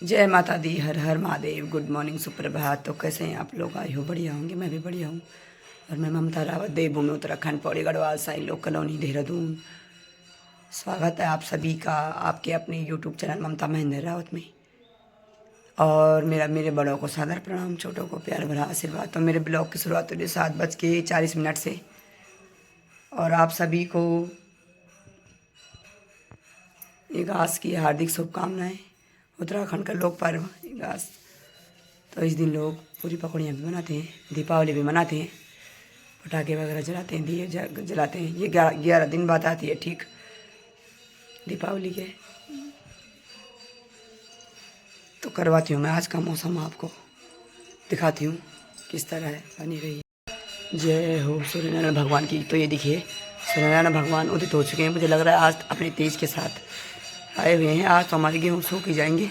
जय माता दी, हर हर Mahadev. Good morning, सुप्रभात। तो कैसे हैं आप लोग? आई हो बढ़िया होंगे, मैं भी बढ़िया हूँ। और मैं ममता रावत, देवभूमि उत्तराखंड, पौड़ी गढ़वाल, साई लोक कॉलोनी, देहरादून। स्वागत है आप सभी का आपके अपने यूट्यूब चैनल ममता महेंद्र रावत में। और मेरे बड़ों को सादर प्रणाम, छोटों को प्यार भरा आशीर्वाद। तो मेरे ब्लॉग की शुरुआत हो रही 7:40 से। और आप सभी को इगास की हार्दिक शुभकामनाएं। उत्तराखंड का लोक पर्व इगास, तो इस दिन लोग पूरी पकौड़ियाँ भी बनाते हैं, दीपावली भी मनाते हैं, पटाखे वगैरह जलाते हैं, दिए जलाते हैं। ये 11 दिन बाद आती है ठीक दीपावली के। तो करवाती हूँ मैं आज का मौसम, आपको दिखाती हूँ किस तरह है। बनी रही। जय हो सूर्यनारायण भगवान की। तो ये देखिए सूर्यनारायण भगवान उदित हो चुके हैं। मुझे लग रहा है आज अपने तेज के साथ आए हुए हैं। आज तो हमारे गेहूँ सूख ही जाएंगे।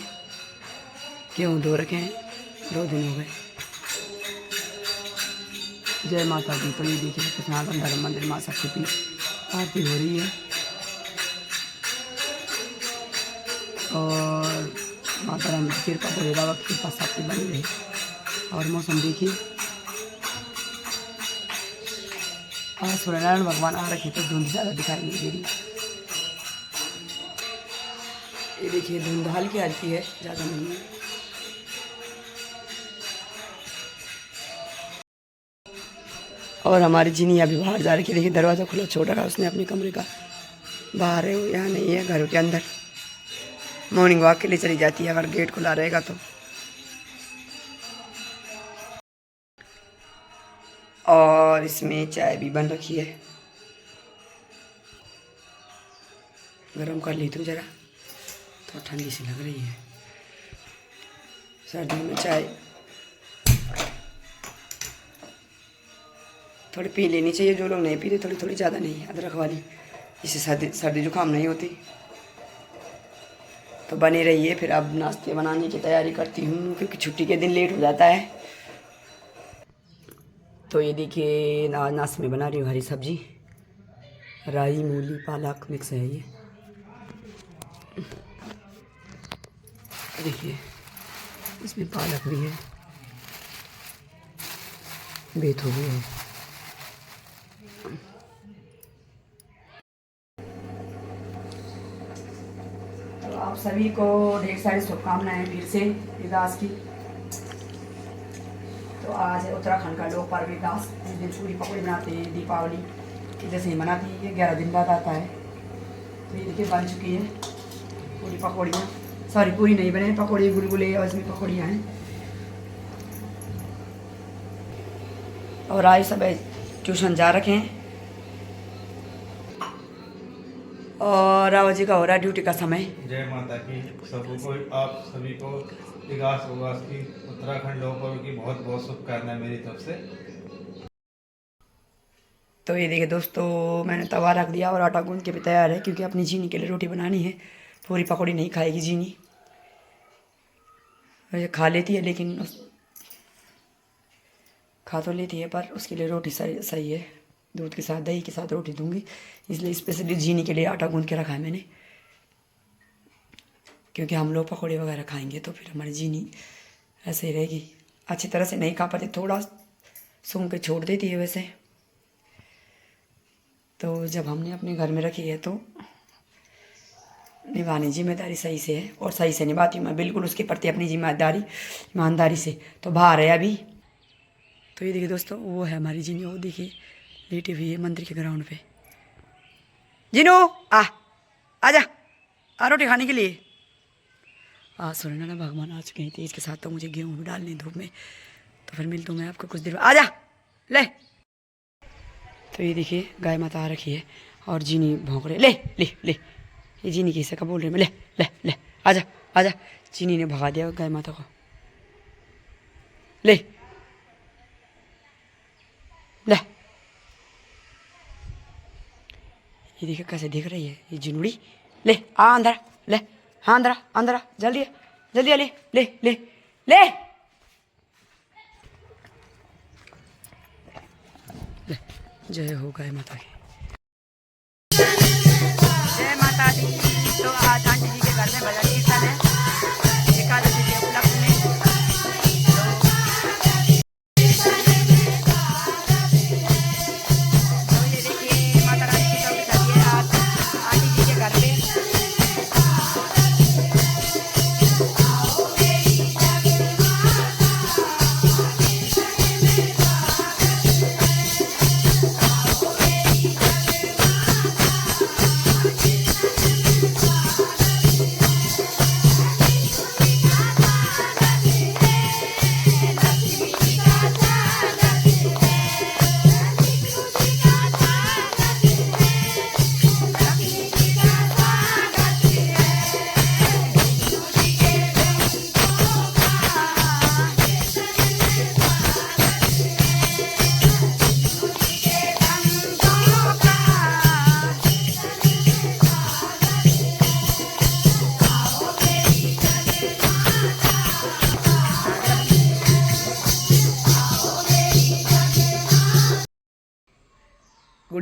गेहूँ धो रखे हैं, 2 दिन हो गए। जय माता दी। तो ये देखिए सनातन धर्म मंदिर माँ शक्ति की आरती हो रही है। और माता रानी की कृपा, भोले बाबा की कृपा सबकी बनी रही। और मौसम देखिए, आज सूर्यनारायण भगवान आ रखे तो धुंध ज़्यादा दिखाई नहीं दे रही। ये देखिए धुंध हल्की हल्की है, ज़्यादा नहीं है। और हमारी जीनी अभी बाहर जा रही है। देखिए दरवाज़ा खुला छोटा का उसने अपने कमरे का। बाहर है वो, यहाँ नहीं है, घरों के अंदर मॉर्निंग वॉक के लिए चली जाती है अगर गेट खुला रहेगा तो। और इसमें चाय भी बन रखी है, गरम कर ली तुम जरा, तो ठंडी सी लग रही है। सर्दियों में चाय थोड़ी पी लेनी चाहिए, जो लोग नहीं पीते थोड़ी थोड़ी, ज़्यादा नहीं, अदरक वाली, इससे सर्दी जुकाम नहीं होती। तो बने रहिए। फिर अब नाश्ते बनाने की तैयारी करती हूँ क्योंकि छुट्टी के दिन लेट हो जाता है। तो ये देखिए नाश्ते में बना रही हूँ हरी सब्जी, राई मूली पालक मिक्स है ये। देखिए इसमें पालक भी है, बेथू भी है। तो आप सभी को ढेर सारी शुभकामनाएं फिर से इगास की। तो आज है उत्तराखंड का लोक पर्व इगास। इस दिन पूरी पकौड़ी बनाते हैं, दीपावली की जैसे ही मनाती है। ये 11 दिन बाद आता है। तो ये देखिए बन चुकी है पूरी पकौड़ियाँ, सॉरी पूरी नहीं बने, पकौड़ी गुलगुले और इसमें पकौड़ियाँ हैं। और आज सब ट्यूशन जा रखे हैं। और रावत जी का हो रहा है ड्यूटी का समय। जय माता की सबको, आप सभी को इगास उगास की उत्तराखंड लोक पर्व की बहुत बहुत शुभकामनाएं मेरी तरफ से। तो ये देखिए दोस्तों मैंने तवा रख दिया और आटा गूंद के भी तैयार है क्योंकि अपनी जीनी के लिए रोटी बनानी है। पूरी पकौड़ी नहीं खाएगी जीनी, वैसे खा लेती है लेकिन खा तो लेती है पर उसके लिए रोटी सही है। दूध के साथ दही के साथ रोटी दूंगी, इसलिए स्पेशली जीनी के लिए आटा गूंद के रखा है मैंने। क्योंकि हम लोग पकौड़े वगैरह खाएंगे तो फिर हमारी जीनी ऐसे ही रहेगी। अच्छी तरह से नहीं खा पाते, थोड़ा सूंघ के छोड़ देती है वैसे। तो जब हमने अपने घर में रखी है तो निभानी जिम्मेदारी सही से है, और सही से निभाती हूँ मैं बिल्कुल उसके प्रति अपनी जिम्मेदारी ईमानदारी से। तो बाहर है अभी। तो ये देखिए दोस्तों वो है हमारी जीनी, वो देखिए लेटी हुई है मंदिर के ग्राउंड पे। जिनू आजा आ रोटी खाने के लिए। सूर्यनारायण भगवान आ चुके हैं तेज के साथ। तो मुझे गेहूँ भी डालने धूप में, तो फिर मिलता हूँ मैं आपको कुछ देर में। आजा ले। तो ये देखिए गाय माता आ रखी है और जीनी भौंक रहे। ले ले ले, ये जीनी किसे का बोल रहे मैं। ले ले ले आजा आजा। जीनी ने भगा दिया गाय माता को। ले ले, ये देखिए कैसे दिख रही है ये जिनुड़ी। ले आ अंदर, ले हाँ अंदर अंदर जल्दी जल्दी ले ले ले ले, ले। जय हो गाय माता की। जय माता दी। तो आज आंटी जी के घर में भजन कीर्तन है, एकादशी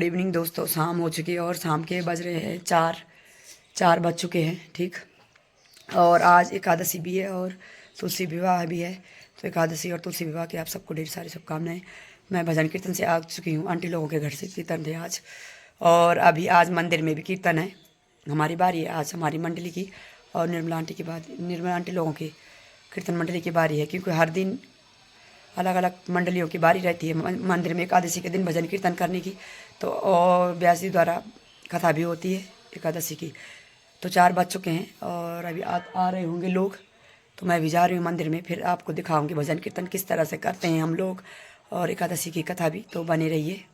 गुड इवनिंग दोस्तों। शाम हो चुकी है और शाम के बज रहे हैं 4 बज चुके हैं, ठीक। और आज एकादशी भी है और तुलसी विवाह भी है। तो एकादशी और तुलसी विवाह की आप सबको ढेर सारी शुभकामनाएं। मैं भजन कीर्तन से आ चुकी हूँ, आंटी लोगों के घर से कीर्तन थे आज। और अभी आज मंदिर में भी कीर्तन है। हमारी बारी है आज, हमारी मंडली की और निर्मला आंटी लोगों की कीर्तन मंडली की बारी है, क्योंकि हर दिन अलग अलग मंडलियों की बारी रहती है मंदिर में एकादशी के दिन भजन कीर्तन करने की। तो और व्यास जी द्वारा कथा भी होती है एकादशी की। तो 4 बज चुके हैं और अभी आ रहे होंगे लोग, तो मैं भी जा रही हूँ मंदिर में। फिर आपको दिखाऊंगी भजन कीर्तन किस तरह से करते हैं हम लोग और एकादशी की कथा भी। तो बने रहिए।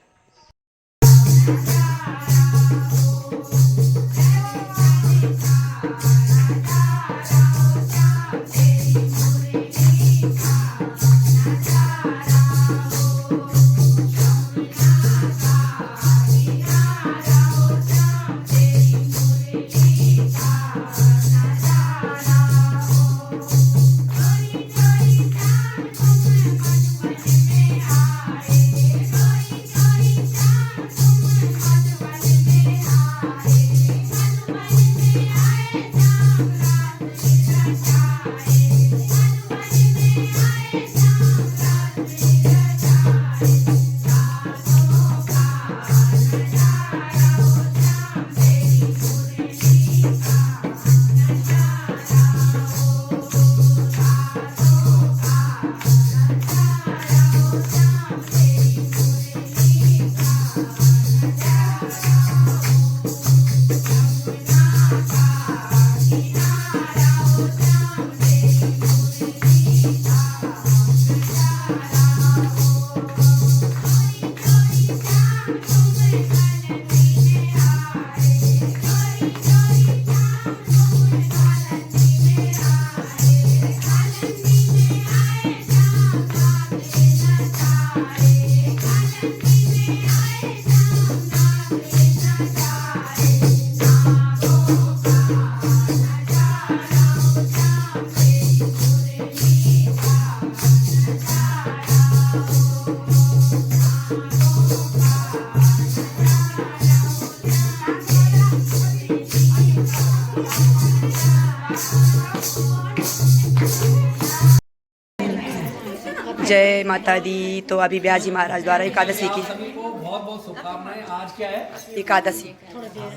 जय माता दी। तो अभी व्यास जी महाराज द्वारा एकादशी की सभी को बहुत बहुत शुभकामनाएं। आज क्या है? एकादशी।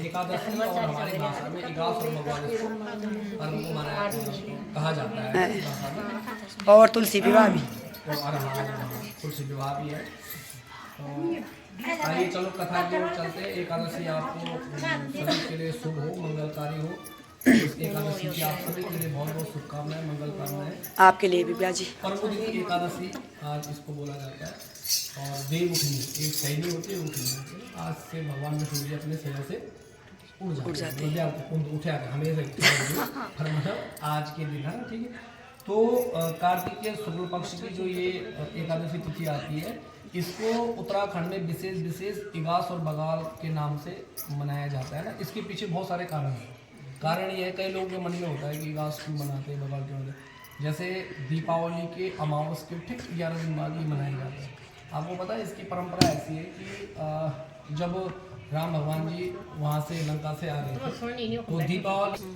एकादशी और हमारी भाषा में इगास और भगवान पर्व को मनाया कहा जाता है भाषा में। और तुलसी विवाह भी, और तुलसी विवाह भी है। तो आइए चलो कथा की ओर चलते हैं। एकादशी आपको सभी के लिए शुभ हो, मंगलकारी हो। इस एकादशी की आप सभी के लिए बहुत बहुत शुभकामनाएं, मंगल कामनाएं। आपके लिए भी व्यास जी। परमोदिनी एकादशी आज इसको बोला जाता है। और देव उठनी, एक शैली होती है उठनी होती है। आज से भगवान विष्णु जी अपने शैल से उठ जाते हैं, उठे आते हमेशा। मतलब आज के दिन है, ठीक है। तो कार्तिक के शुक्ल पक्ष की जो ये एकादशी तिथि आती है, इसको उत्तराखंड में विशेष इगास और बगाल के नाम से मनाया जाता है ना। इसके पीछे बहुत सारे कारण हैं। कारण ये है, कई लोगों के मन में होता है कि इगास क्यों मनाते हैं, बगाल क्यों मनाते हैं। जैसे दीपावली के अमावस के ठीक 11 दिन बाद ये मनाया जाता है। आपको पता है इसकी परंपरा ऐसी है कि जब राम भगवान जी वहाँ से लंका से आ गए थे तो दीपावली,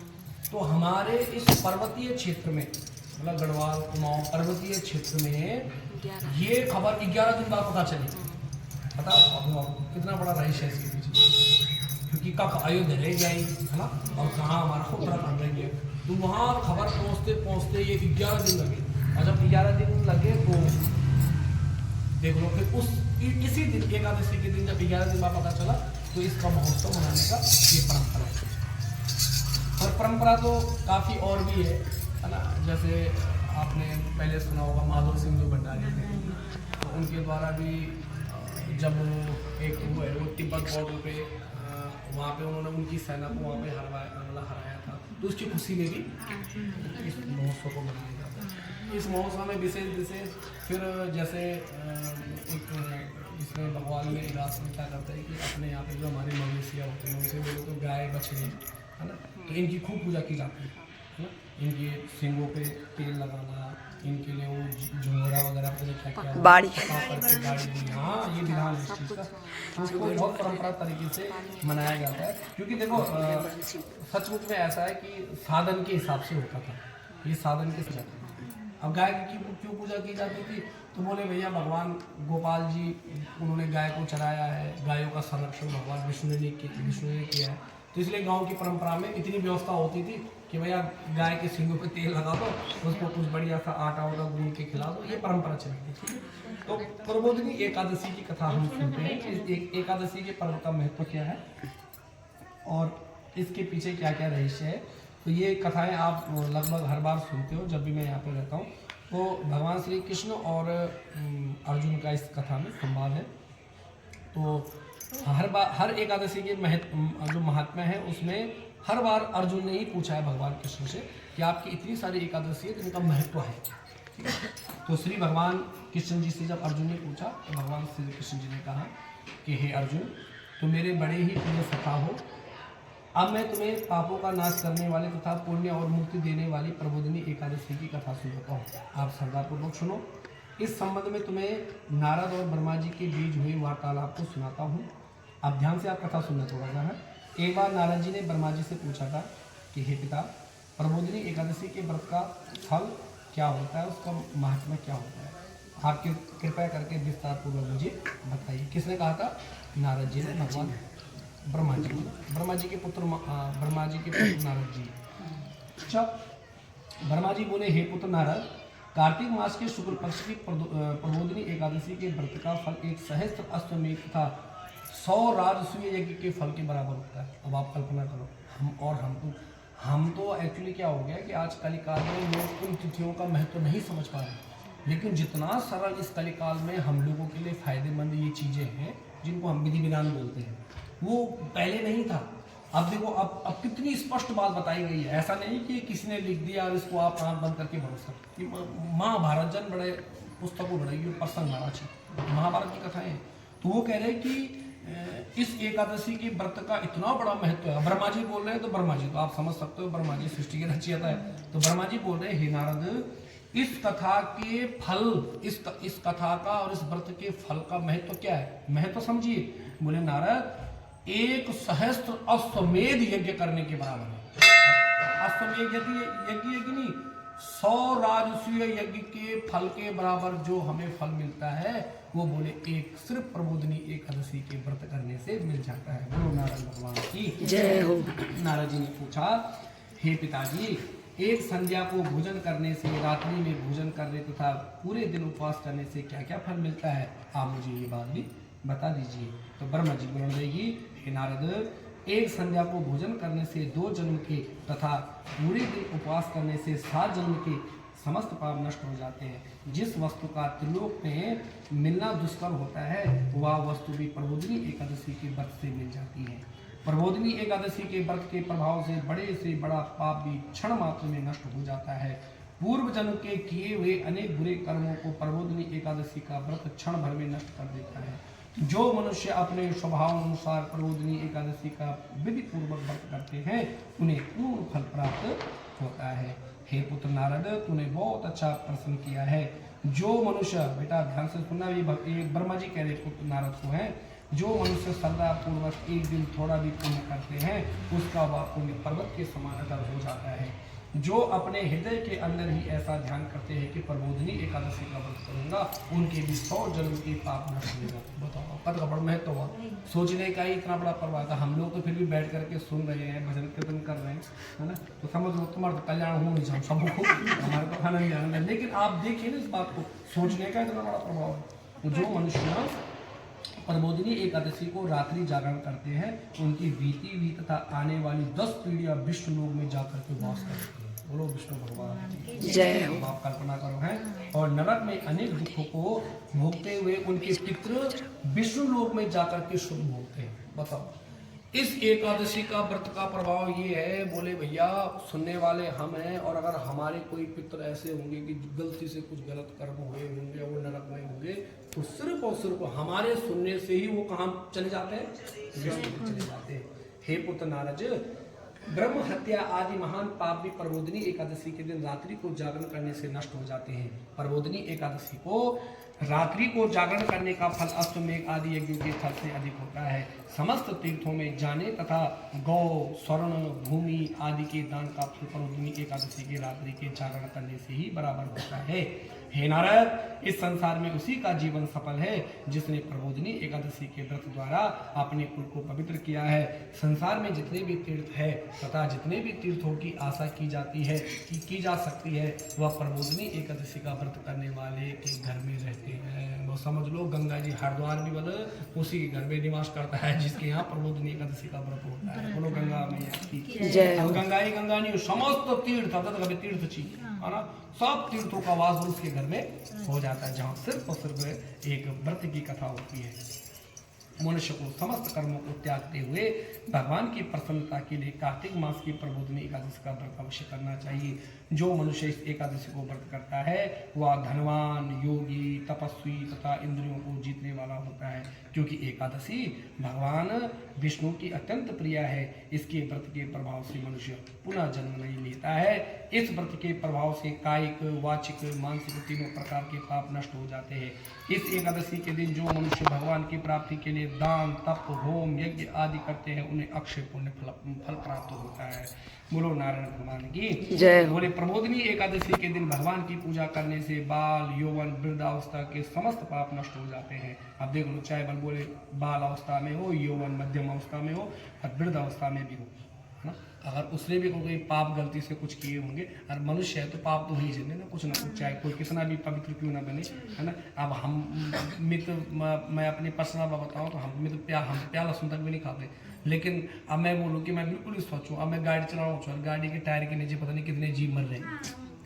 तो हमारे इस पर्वतीय क्षेत्र में, मतलब गढ़वाल कुमाऊं पर्वतीय क्षेत्र में ये खबर 11 दिन बाद पता चली। पता कितना बड़ा रहस्य है इसके पीछे, क्योंकि कब अयोध्या रह जाएगी, है ना, और कहाँ हमारा उत्तराखंड रह गया। तो वहाँ खबर पहुँचते पहुँचते ये 11 दिन लगे। और जब 11 दिन लगे तो देख लो, फिर उस इसी दिन एकादशी के दिन जब 11 दिन बाद पता चला, तो इसका महोत्सव मनाने का ये परंपरा है। और परंपरा तो काफ़ी और भी है ना। जैसे आपने पहले सुना होगा माधव सिंह जो भंडारी थे, तो उनके द्वारा भी जब एक वो तिब्बत बॉर्डर पे वहाँ पे उन्होंने उनकी सेना को वहाँ पे हराया था, तो उसकी खुशी में भी इस महोत्सव को मनाया जाता है। इस महोत्सव में विशेष फिर जैसे एक इसमें भगवान में इलाज क्या करता है कि अपने यहाँ पे जो हमारे मवेशियाँ होते हैं उनसे बोले तो गाय बछड़ी, है ना, तो इनकी खूब पूजा की जाती है। है ना। इनके सींगों पे तेल लगाना, इनके लिए वो झुमरा वगैरह पे क्या क्या बाड़ी। बाड़ी दी। हाँ, ये विधान है इस चीज़ का। इसको ये बहुत परंपरा तरीके से मनाया जाता है, क्योंकि देखो सचमुच में ऐसा है कि साधन के हिसाब से होता था, ये साधन के हिसाब से। अब गाय की क्यों पूजा की जाती थी, तो बोले भैया भगवान गोपाल जी उन्होंने गाय को चराया है, गायों का संरक्षण भगवान विष्णु ने किया है, तो इसलिए गांव की परंपरा में इतनी व्यवस्था होती थी कि भैया गाय के सींगों पे तेल लगा दो, उसको कुछ बढ़िया सा आटा वाटा गूंद के खिला दो, ये परंपरा चली थी, ठीक है। तो प्रबोधिनी एकादशी की कथा हम सुनते हैं कि एकादशी के पर्व का महत्व क्या है और इसके पीछे क्या क्या रहस्य है। तो ये कथाएं आप लगभग हर बार सुनते हो जब भी मैं यहाँ पे रहता हूँ। तो भगवान श्री कृष्ण और अर्जुन का इस कथा में संवाद है। तो हर एकादशी के जो महात्मा है उसमें हर बार अर्जुन ने ही पूछा है भगवान कृष्ण से कि आपकी इतनी सारी एकादशी है तो इनका महत्व है क्या। तो श्री भगवान कृष्ण जी से जब अर्जुन ने पूछा तो भगवान श्री कृष्ण जी ने कहा कि हे अर्जुन, तुम मेरे बड़े ही प्रिय सखा हो। अब मैं तुम्हें पापों का नाश करने वाले तथा पुण्य और मुक्ति देने वाली प्रबोधिनी एकादशी की कथा सुनाता हूँ, आप श्रद्धापूर्वक सुनो। इस संबंध में तुम्हें नारद और ब्रह्मा जी के बीच हुए वार्तालाप को सुनाता हूँ। आप ध्यान से आप कथा सुनना थोड़ा सा है। एक बार नारद जी ने ब्रह्मा जी से पूछा था कि हे पिता, प्रबोधिनी एकादशी के व्रत का फल क्या होता है, उसका महात्मा क्या होता है, आप कृपया करके विस्तार पूर्वक मुझे बताइए। किसने कहा था? नारद जी ने भगवान ब्रह्मा जी के पुत्र नारद जी। अच्छा, ब्रह्मा जी बोले हे पुत्र नारद, कार्तिक मास के शुक्ल पक्ष की प्रबोधिनी एकादशी के व्रत का फल 1 सहस्त्र अश्वमेध तथा 100 राजसूय यज्ञ के फल के बराबर होता है। अब आप कल्पना करो, हम तो एक्चुअली क्या हो गया कि आज कलिकाल में लोग उन तिथियों का महत्व नहीं समझ पा रहे, लेकिन जितना सरल इस कलिकाल में हम लोगों के लिए फायदेमंद ये चीज़ें हैं जिनको हम विधि विधान बोलते हैं, वो पहले नहीं था। अब देखो, अब कितनी स्पष्ट बात बताई गई है। ऐसा नहीं कि किसी ने लिख दिया और इसको आप आँख बंद करके भरोसा कि महाभारत जन बड़े पुस्तकों बढ़ेगी प्रसंग महाराज महाभारत की कथाएं। तो वो कह रहे हैं कि इस एकादशी के व्रत का इतना बड़ा महत्व है। ब्रह्मा जी बोल रहे हैं तो ब्रह्मा जी तो आप समझ सकते हो, ब्रह्मा जी सृष्टि के रचयिता है। तो ब्रह्मा जी बोल रहे हैं हे नारद, इस कथा के फल, इस कथा का और इस व्रत के फल का महत्व क्या है, महत्व समझिए। बोले नारद, 1 सहस्त्र अश्वमेध यज्ञ करने के बराबर है। अश्वमेध यज्ञ नहीं, 100 राजसूय यज्ञ के फल के बराबर जो हमें फल मिलता है वो बोले एक सिर्फ प्रबोधिनी एकादशी के व्रत करने से मिल जाता है। बोलो नारायण भगवान की जय हो। नारद जी ने पूछा, हे पिताजी, एक संध्या को भोजन करने से, रात्रि में भोजन करने तथा पूरे दिन उपवास करने से क्या क्या फल मिलता है, आप मुझे ये बात भी बता दीजिए। तो ब्रह्मा जी बोल देगी, हे नारद, एक संध्या को भोजन करने से 2 जन्म के तथा पूरे दिन उपवास करने से 7 जन्म के समस्त पाप नष्ट हो जाते हैं। जिस वस्तु का त्रिलोक में मिलना दुष्कर होता है वह वस्तु भी प्रबोधिनी एकादशी के व्रत से मिल जाती है। प्रबोधिनी एकादशी के व्रत के प्रभाव से बड़ा पाप भी क्षण मात्र में नष्ट हो जाता है। पूर्व जन्म के किए हुए अनेक बुरे कर्मों को प्रबोधिनी एकादशी का व्रत क्षण भर में नष्ट कर देता है। जो मनुष्य अपने स्वभाव अनुसार प्रबोधिनी एकादशी का विधि पूर्वक व्रत करते हैं उन्हें पूर्ण फल प्राप्त होता है। हे पुत्र नारद, तूने बहुत अच्छा प्रश्न किया है। जो मनुष्य, बेटा ध्यान से सुनना, ये ब्रह्मा जी कह रहे पुत्र नारद को है, जो मनुष्य श्रद्धा पूर्वक एक दिन थोड़ा भी पुण्य करते हैं उसका वह पुण्य पर्वत के समान अटल हो जाता है। जो अपने हृदय के अंदर ही ऐसा ध्यान करते हैं कि प्रबोधिनी एकादशी का व्रत करूंगा, उनके भी 100 जन्म के पाप नष्ट हो जाते। बताओ कद का बड़ा महत्व हुआ, सोचने का ही इतना बड़ा पर्व था। हम लोग तो फिर भी बैठ करके सुन रहे हैं, भजन कीर्तन कर रहे हैं, है ना, तो समझ लो तुम्हारा तो कल्याण हो नहीं जाओ सबको, हमारे तो आनंद आनंद है। लेकिन आप देखिए ना इस बात को, सोचने का इतना बड़ा प्रभाव है। तो जो मनुष्य प्रबोधिनी एकादशी को रात्रि जागरण करते हैं उनकी बीती हुई तथा आने वाली 10 पीढ़ियां विष्णु लोक में जाकर के वास करते हैं। बोलो विष्णु भगवान की जय हो। आप कल्पना करो हैं, और नरक में अनेक दुखों को भोगते हुए उनके पितृ विष्णु लोक में जाकर के शुभ भोगते हैं। बताओ, इस एकादशी का व्रत का प्रभाव ये है, बोले भैया सुनने वाले हम हैं, और अगर हमारे कोई पितर ऐसे होंगे कि गलती से कुछ गलत कर्म हुए होंगे, वो नरक में होंगे, तो सिर्फ और सिर्फ हमारे सुनने से ही वो कहाँ चले जाते हैं, विष्णु चले जाते हैं। हे पुत्र नारद, ब्रह्म हत्या आदि महान पाप भी प्रबोधिनी एकादशी के दिन रात्रि को जागरण करने से नष्ट हो जाते हैं। प्रबोधिनी एकादशी को रात्रि को जागरण करने का फल अश्वमेघ आदि यज्ञों के फल से अधिक होता है। समस्त तीर्थों में जाने तथा गौ स्वर्ण भूमि आदि के दान का फल प्रबोधिनी एकादशी की रात्रि के जागरण करने से ही बराबर होता है। हे नारद, इस संसार में उसी का जीवन सफल है जिसने प्रबोधिनी एकादशी के व्रत द्वारा अपने कुल को पवित्र किया है। संसार में जितने भी तीर्थ है तथा जितने भी तीर्थों की आशा की जाती है की जा सकती है, वह प्रबोधिनी एकादशी का व्रत करने वाले के घर में रहते हैं। वो समझ लो, गंगा जी हरिद्वार भी बोले उसी के घर में निवास करता है जिसके यहाँ प्रबोधिनी एकादशी का व्रत होता है। बोलो गंगा मैया की जय हो। गंगा ही गंगा नहीं, समस्त तीर्थ अर्थात कभी तीर्थ चाहिए है ना, सब तीर्थों का वास उसके घर में हो जाता है, जहाँ सिर्फ और सिर्फ एक व्रत की कथा होती है। मनुष्य को समस्त कर्मों को त्यागते हुए भगवान की प्रसन्नता के लिए कार्तिक मास की प्रबोधिनी एकादशी का व्रत अवश्य करना चाहिए। जो मनुष्य इस एकादशी को व्रत करता है वह धनवान, योगी, तपस्वी तथा इंद्रियों को जीतने वाला होता है, क्योंकि एकादशी भगवान विष्णु की अत्यंत प्रिय है। इसके व्रत के प्रभाव से मनुष्य पुनः जन्म नहीं लेता है। इस व्रत के प्रभाव से कायिक, वाचिक, मानसिक तीनों प्रकार के पाप नष्ट हो जाते हैं। इस एकादशी के दिन जो मनुष्य भगवान की प्राप्ति के लिए दान, तप, होम, यज्ञ आदि करते हैं उन्हें अक्षय पुण्य फल प्राप्त होता है। बोलो नारायण भगवान की जय। बोले प्रबोधिनी एकादशी के दिन भगवान की पूजा करने से बाल, यौवन, वृद्धावस्था के समस्त पाप नष्ट हो जाते हैं। अब देख लो, चाहे बल बोले बाल अवस्था में हो, यौवन मध्यम अवस्था में हो और वृद्ध अवस्था में भी हो, है ना। अगर उसने भी कोई पाप गलती से कुछ किए होंगे, और मनुष्य है तो पाप तो ही जने ना कुछ, चाहे कोई कितना भी पवित्र क्यों ना बने, है ना। अब मैं अपनी पर्सनल बात बताऊँ तो हम प्याला सुन तक भी नहीं खाते, लेकिन अब मैं बोलूँ कि मैं बिल्कुल ही स्वच्छ हूँ। अब मैं गाड़ी चला रहा हूँ, गाड़ी के टायर के नीचे पता नहीं कितने जीव मर रहे हैं,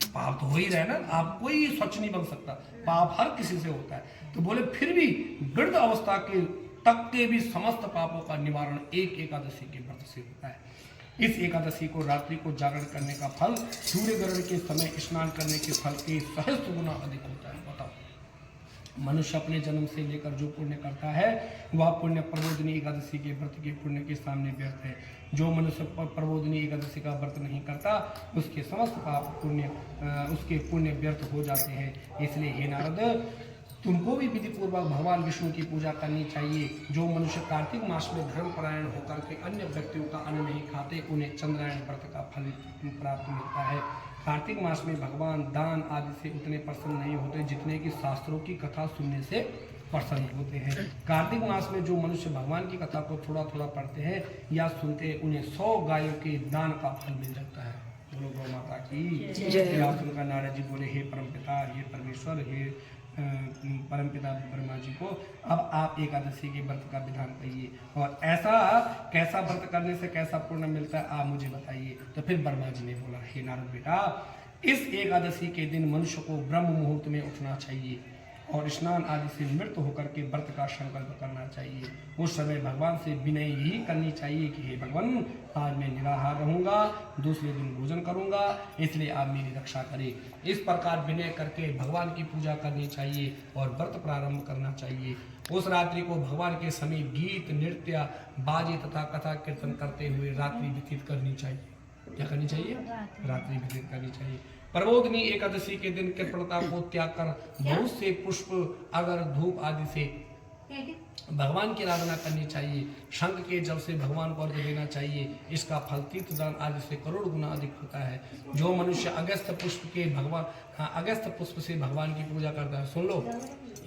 पाप तो हो ही रहा है ना। आप कोई स्वच्छ नहीं बन सकता, पाप हर किसी से होता है। तो बोले फिर भी वृद्ध अवस्था के तक के भी समस्त पापों का निवारण एक एकादशी के व्रत से होता है। इस एकादशी को रात्रि को जागरण करने का फल सूर्य ग्रहण के समय स्नान करने के फल के सहस्त्र गुना अधिक होता है। बताओ, मनुष्य अपने जन्म से लेकर जो पुण्य करता है वह पुण्य प्रबोधिनी एकादशी के व्रत के पुण्य के सामने व्यर्थ है। जो मनुष्य प्रबोधिनी एकादशी का व्रत नहीं करता उसके समस्त पाप पुण्य उसके पुण्य व्यर्थ हो जाते हैं। इसलिए हे नारद, तुमको भी विधि पूर्वक भगवान विष्णु की पूजा करनी चाहिए। जो मनुष्य कार्तिक मास में धर्मपरायण होकर के अन्य व्यक्तियों का अन्न नहीं खाते उन्हें चंद्रायण व्रत का फल प्राप्त मिलता है। कार्तिक मास में भगवान दान आदि से उतने प्रसन्न नहीं होते जितने कि शास्त्रों की कथा सुनने से प्रसन्न होते हैं। कार्तिक मास में जो मनुष्य भगवान की कथा को थोड़ा थोड़ा पढ़ते हैं या सुनते हैं उन्हें 100 गायों के दान का फल मिल जाता है। बोलो गौ माता की जय। सुनकर नारद जी बोले, हे परमपिता, हे परमेश्वर, हे परमपिता ब्रह्मा जी को अब आप एकादशी के व्रत का विधान कहिए, और ऐसा कैसा व्रत करने से कैसा पुण्य मिलता है आप मुझे बताइए। तो फिर ब्रह्मा जी ने बोला, हे नारद बेटा, इस एकादशी के दिन मनुष्य को ब्रह्म मुहूर्त में उठना चाहिए और स्नान आदि से मृत होकर के व्रत का संकल्प करना चाहिए। उस समय भगवान से विनय यही करनी चाहिए कि हे भगवान, आज मैं निराहार रहूंगा, दूसरे दिन भोजन करूंगा, इसलिए आप मेरी रक्षा करें। इस प्रकार विनय करके भगवान की पूजा करनी चाहिए और व्रत प्रारंभ करना चाहिए। उस रात्रि को भगवान के समीप गीत, नृत्य, बाजे तथा कथा कीर्तन करते हुए रात्रि व्यतीत करनी चाहिए। क्या करनी चाहिए? रात्रि व्यतीत करनी चाहिए। प्रबोधिनी एकादशी के दिन कृपणता को त्याग कर बहुत से पुष्प, अगर, धूप आदि से भगवान की आराधना करनी चाहिए। शंख के जल से भगवान को अर्घ्य देना चाहिए। इसका फल तीर्थदान आदि से करोड़ गुना अधिक होता है। जो मनुष्य अगस्त पुष्प से भगवान की पूजा करता है, सुन लो,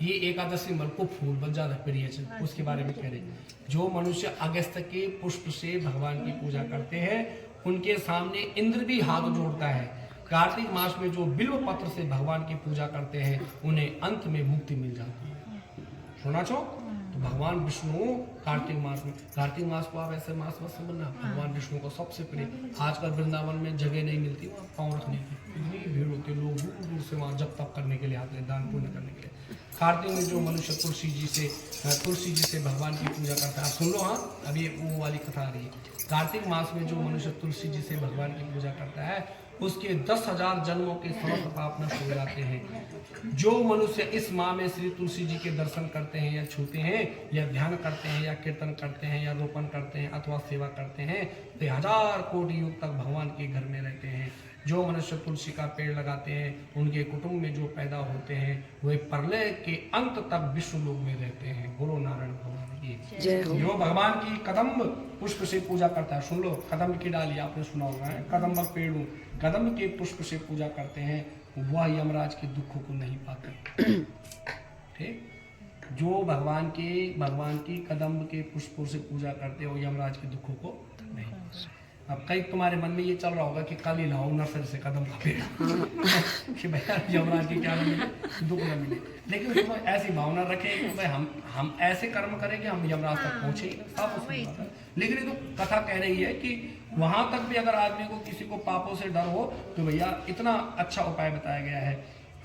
ये एकादशी मल को फूल बहुत ज्यादा प्रिय है, उसके बारे में कह रहे। जो मनुष्य अगस्त के पुष्प से भगवान की पूजा करते हैं उनके सामने इंद्र भी हाथ जोड़ता है। कार्तिक मास में जो बिल्व पत्र से भगवान की पूजा करते हैं उन्हें अंत में मुक्ति मिल जाती है। सुना छो? तो भगवान विष्णु कार्तिक मास को आप ऐसे मास मत समझना, भगवान विष्णु को सबसे प्रिय। आजकल वृंदावन में जगह नहीं मिलती वहाँ पाँव रखने की, इतनी भीड़ होती है, लोग दूर दूर से वहाँ जप तप करने के लिए आते हैं, दान पुण्य करने के लिए। कार्तिक में जो मनुष्य तुलसी जी से भगवान की पूजा करता है, सुन लो, हाँ अभी वो वाली कथा आ रही है। कार्तिक मास में जो मनुष्य तुलसी जी से भगवान की पूजा करता है उसके 10,000 जन्मों के समस्त पाप नष्ट हो जाते हैं। जो मनुष्य इस माह में श्री तुलसी जी के दर्शन करते हैं या छूते हैं या ध्यान करते हैं या कीर्तन करते हैं या रोपण करते हैं अथवा सेवा करते हैं, वे 1000 कोटि युग तक भगवान के घर में रहते हैं। जो मनुष्य तुलसी का पेड़ लगाते हैं, उनके कुटुंब में जो पैदा होते हैं, वे प्रलय के अंत तक विश्व लोक में रहते हैं। बोलो नारायण भगवान की जय हो। जो भगवान की कदम्ब पुष्प से पूजा करता है, सुन लो, कदम्ब की डाली आपने सुना होगा है, कदम्ब पेड़ कदम्ब के पुष्प से पूजा करते हैं, वह यमराज के दुखों को नहीं पाते। ठीक, जो भगवान की कदम्ब के पुष्पों से पूजा करते हो, यमराज के दुखों को नहीं। अब कई तुम्हारे मन में ये चल रहा होगा कि कल ही लाओ नर्सरी से कदम का पेड़ कि भैया यमराज की क्या मिले, दुख न मिले। लेकिन उसमें ऐसी भावना रखे कि भाई हम ऐसे कर्म करें कि हम यमराज तक पहुंचे ही ना, सब उसमें बात है। लेकिन ये तो कथा कह रही है कि वहां तक भी अगर आदमी को किसी को पापों से डर हो तो भैया इतना अच्छा उपाय बताया गया है।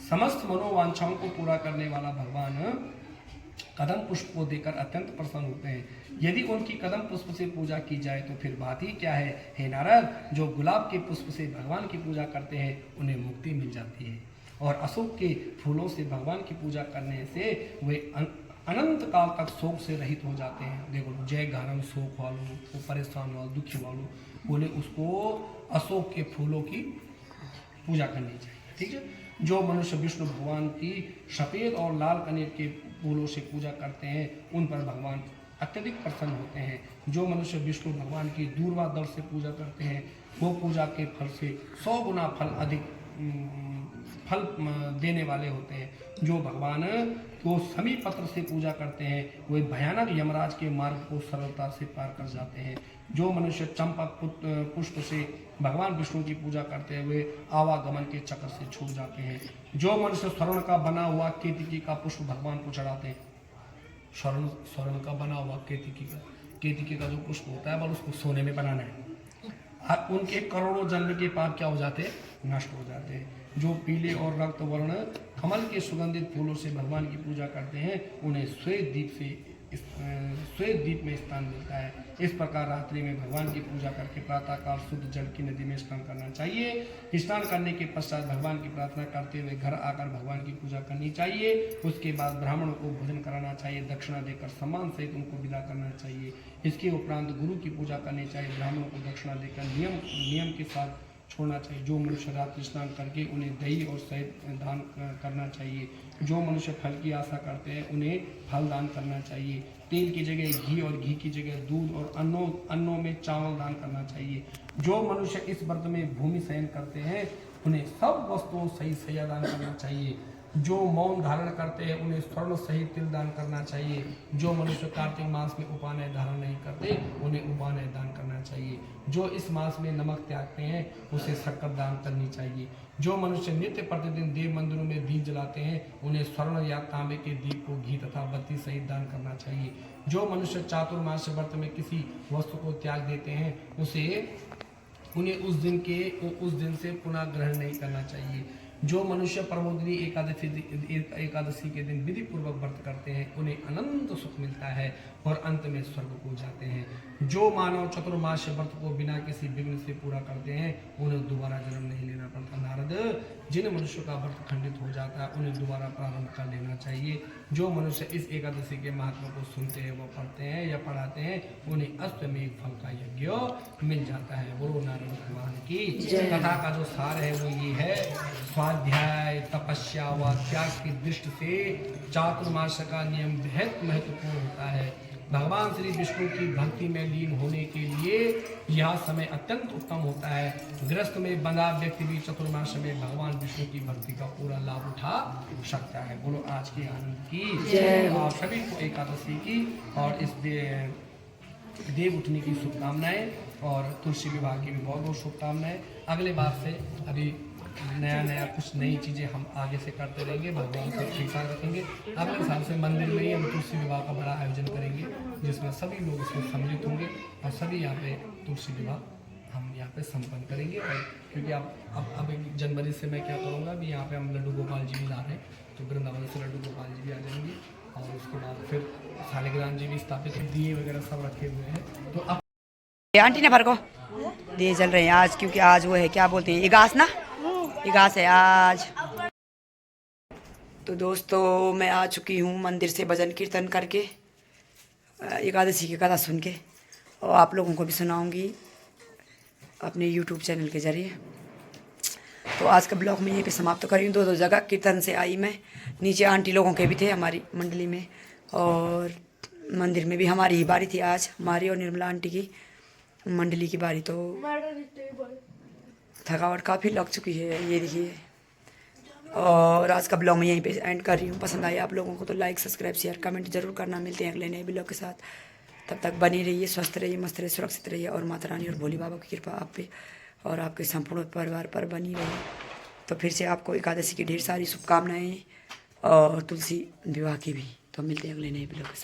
समस्त मनोवांछाओं को पूरा करने वाला भगवान कदम पुष्प को देकर अत्यंत प्रसन्न होते हैं। यदि उनकी कदम पुष्प से पूजा की जाए तो फिर बात ही क्या है। हे नारद, जो गुलाब के पुष्प से भगवान की पूजा करते हैं उन्हें मुक्ति मिल जाती है, और अशोक के फूलों से भगवान की पूजा करने से वे अनंत काल तक शोक से रहित हो जाते हैं। देखो, जय घरम शोक वालों, वो परेशान वालों, दुखी वालों, बोले उसको अशोक के फूलों की पूजा करनी चाहिए। ठीक है। जो मनुष्य विष्णु भगवान की सफेद और लाल कनेर के फूलों से पूजा करते हैं, उन पर भगवान अत्यधिक प्रसन्न होते हैं। जो मनुष्य विष्णु भगवान की दूरवा दल से पूजा करते हैं, वो पूजा के फल से 100 गुना फल अधिक फल देने वाले होते हैं। जो भगवान को समी पत्र से पूजा करते हैं, वे भयानक यमराज के मार्ग को सरलता से पार कर जाते हैं। जो मनुष्य चंपक पुष्प से भगवान विष्णु की पूजा करते हैं, वे आवागमन के चक्र से छूट जाते हैं। जो मनुष्य स्वर्ण का बना हुआ केतकी का पुष्प भगवान को चढ़ाते हैं, स्वर्ण का बना हुआ केतकी का जो पुष्प होता है, बस उसको सोने में बनाना है, उनके करोड़ों जन्म के पाप क्या हो जाते हैं, नष्ट हो जाते हैं। जो पीले और रक्त वर्ण कमल के सुगंधित फूलों से भगवान की पूजा करते हैं, उन्हें श्वेत दीप में स्थान मिलता है। इस प्रकार रात्रि में भगवान की पूजा करके प्रातःकाल शुद्ध जल की नदी में स्नान करना चाहिए। स्नान करने के पश्चात भगवान की प्रार्थना करते हुए घर आकर भगवान की पूजा करनी चाहिए। उसके बाद ब्राह्मणों को भोजन कराना चाहिए, दक्षिणा देकर सम्मान सहित उनको विदा करना चाहिए। इसके उपरांत गुरु की पूजा करनी चाहिए, ब्राह्मणों को दक्षिणा देकर नियम के साथ छोड़ना चाहिए। जो मनुष्य रात्रि स्नान करके उन्हें दही और शहद दान करना चाहिए। जो मनुष्य फल की आशा करते हैं, उन्हें फल दान करना चाहिए। तेल की जगह घी और घी की जगह दूध और अन्नों में चावल दान करना चाहिए। जो मनुष्य इस व्रत में भूमि शयन करते हैं, उन्हें सब वस्तुओं सहित सैया दान करना चाहिए। जो मौन धारण करते हैं, उन्हें स्वर्ण सहित तिल दान करना चाहिए। जो मनुष्य कार्तिक मास में उपानय धारण नहीं करते, उन्हें उपानय दान करना चाहिए। जो इस मास में नमक त्यागते हैं, उसे शक्कर दान करनी चाहिए। जो मनुष्य नित्य प्रतिदिन देव मंदिरों में दीप जलाते हैं, उन्हें स्वर्ण या तांबे के दीप को घी तथा बत्ती सहित दान करना चाहिए। जो मनुष्य चातुर्मास्य व्रत में किसी वस्तु को त्याग देते हैं, उन्हें उस दिन से पुनः ग्रहण नहीं करना चाहिए। जो मनुष्य प्रबोधिनी एकादशी के दिन विधि पूर्वक व्रत करते हैं, उन्हें अनंत सुख मिलता है और अंत में स्वर्ग को जाते हैं। जो मानव चतुर्मास्य व्रत को बिना किसी विघ्न से पूरा करते हैं, उन्हें दोबारा जन्म नहीं लेना पड़ता। नारद, जिन मनुष्यों का व्रत खंडित हो जाता है, उन्हें दोबारा प्रारंभ कर लेना चाहिए। जो मनुष्य इस एकादशी के महत्व को सुनते हैं, वो पढ़ते हैं या पढ़ाते हैं, उन्हें अश्वमेध फल का यज्ञ मिल जाता है। बोलो नारायण भगवान की। कथा का जो सार है वो ये है, स्वाध्याय, तपस्या व त्याग की दृष्टि से चातुर्मास्य का नियम बेहद महत्वपूर्ण होता है। भगवान श्री विष्णु की भक्ति में लीन होने के लिए यह समय अत्यंत उत्तम होता है। गृहस्थ में बंधा व्यक्ति भी चतुर्मास्य में भगवान विष्णु की भक्ति का पूरा लाभ उठा सकता है। बोलो आज के आनंद की और सभी को एकादशी की और इस देव उठने की शुभकामनाएं और तुलसी विवाह की भी बहुत बहुत शुभकामनाएं। अगले बार से अभी नया कुछ नई चीज़ें हम आगे से करते रहेंगे, भगवान को ठीक ठाक रखेंगे। अगले साल से मंदिर में ही हम तुलसी विवाह का बड़ा आयोजन करेंगे, जिसमें सभी लोग इसमें सम्मिलित होंगे और सभी यहाँ पे तुलसी विवाह हम यहाँ पे संपन्न करेंगे। और क्योंकि अब 1 जनवरी से मैं क्या करूँगा, अभी यहाँ पे हम लड्डू गोपाल जी भी ला रहे हैं, तो वृंदावन से लड्डू गोपाल जी भी आ जाएंगे और उसके बाद फिर शालिग्राम जी भी स्थापित, दिए वगैरह सब रखे हुए हैं। तो अब ये आंटी ने भर को दिए जल रहे हैं आज, क्योंकि आज वो है क्या बोलते हैं इगास ना, इगास है आज। तो दोस्तों मैं आ चुकी हूँ मंदिर से भजन कीर्तन करके, एकादशी की कथा सुन के, और आप लोगों को भी सुनाऊंगी अपने YouTube चैनल के जरिए। तो आज का ब्लॉग में यहीं पे समाप्त कर रही हूँ। दो जगह कीर्तन से आई मैं, नीचे आंटी लोगों के भी थे हमारी मंडली में, और मंदिर में भी हमारी ही बारी थी आज, हमारी और निर्मला आंटी की मंडली की बारी। तो थकावट काफ़ी लग चुकी है, ये देखिए। और आज का ब्लॉग मैं यहीं पे एंड कर रही हूँ। पसंद आया आप लोगों को तो लाइक सब्सक्राइब शेयर कमेंट जरूर करना। मिलते हैं अगले नए ब्लॉग के साथ, तब तक बनी रहिए, स्वस्थ रहिए, मस्त रहिए, सुरक्षित रहिए, और माता रानी और भोले बाबा की कृपा आप पे और आपके संपूर्ण परिवार पर बनी रही। तो फिर से आपको एकादशी की ढेर सारी शुभकामनाएं और तुलसी विवाह की भी। तो मिलते हैं अगले नए ब्लॉग के साथ।